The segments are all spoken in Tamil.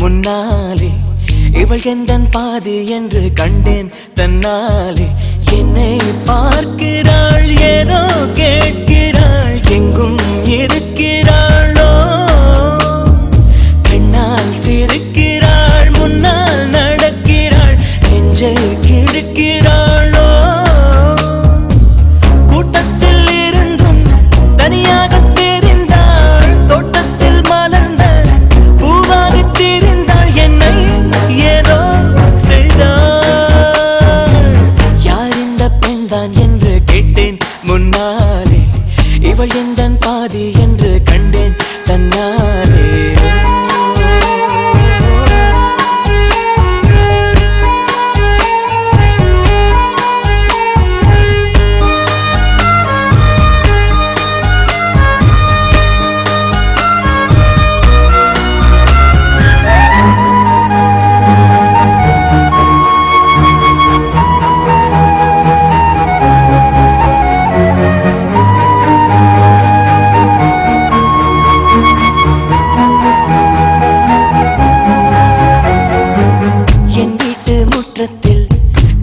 முன்னாலே இவள் எந்தன் பாதி என்று கண்டேன் தன்னாலே. என்னை பார்க்கிறாள், ஏதோ கேட்கிறாள், எங்கும் இருக்கிறாளோ. கண்ணால் சிரிக்கிறாள், முன்னால் நடக்கிறாள், நெஞ்சை கிழக்கிறாளோ. கூட்டத்தில் இருந்தும் தனியாக தெரிந்தாள், தோட்டத்தில் மலர்ந்த பூவாக தெரிந்தாள், என்னை ஏதோ செய்தாள். யார் இந்த பெண்தான் என்று கேட்டேன் முன்னாலே, இவள் எந்தன் பாதி என்று கண்டேன் தன்னாலே.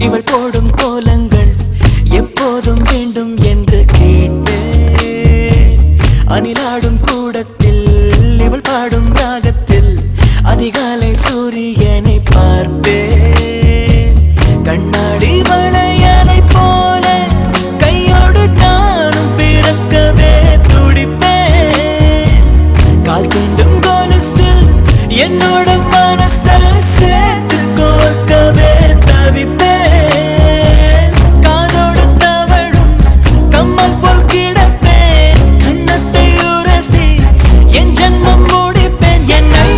இவள் போடும் கோலங்கள் எப்போதும் வேண்டும் என்று கேட்டேன். அணிலாடும் கூடத்தில் இவள் பாடும் ராகத்தில் அதிகாலை சூரியனை பார்ப்பேன். கண்ணாடி வளையலை போல கையோடு நானும் பிறக்கவே துடிப்பேன். கால் தீண்டும் கொலுசில் என்னோட மனசை சேர்த்து கோர்க்கவே தவிப்பேன். காதோடு தவழும் கம்மல் போல் கிடப்பேன், கண்ணத்தை உரசி என் ஜன்மம் முடிப்பேன். என்னை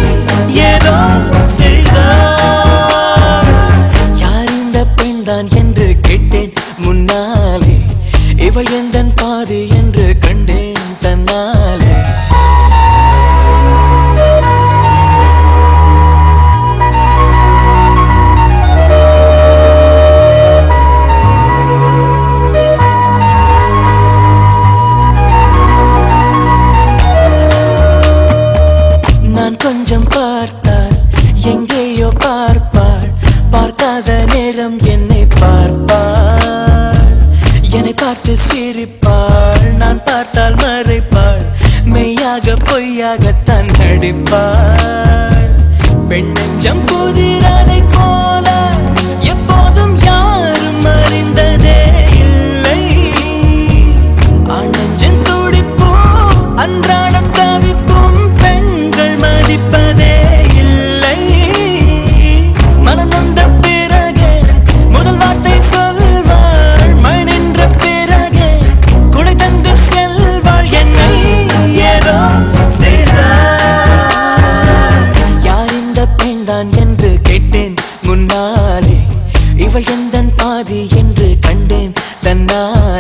ஏதோ செய்தார். யார் இந்த பெண்தான் என்று கேட்டேன் முன்னாலே, இவள் எந்தன் பாதி என்று கண்டேன் தன்னாலே. கொஞ்சம் பார்த்தால் எங்கேயோ பார்ப்பாள், பார்க்காத நேரம் என்னை பார்ப்பாள். என்னை பார்த்து சிரிப்பாள், நான் பார்த்தால் மறைப்பாள், மெய்யாக பொய்யாகத்தான் நடிப்பாள். பெண் நெஞ்சம் புதிராதை போல எப்போதும் யாரும் அறிந்ததே இல்லை. ஆண் நெஞ்சம் துடிப்பும் அன்றாட தவிப்பும் பெண்கள் மதிப்பதே இல்லை. மனம் வந்த பிறகு முதல் வார்த்தை சொல்வாள், மழை நின்ற பிறகு குடை தந்து செல்வாள். என்னை ஏதோ செய்தாள். யார் இந்த பெண்தான் என்று கேட்டேன் முன்னாலே, இவள் எந்தன் பாதி என்று கண்டேன் தன்னாலே.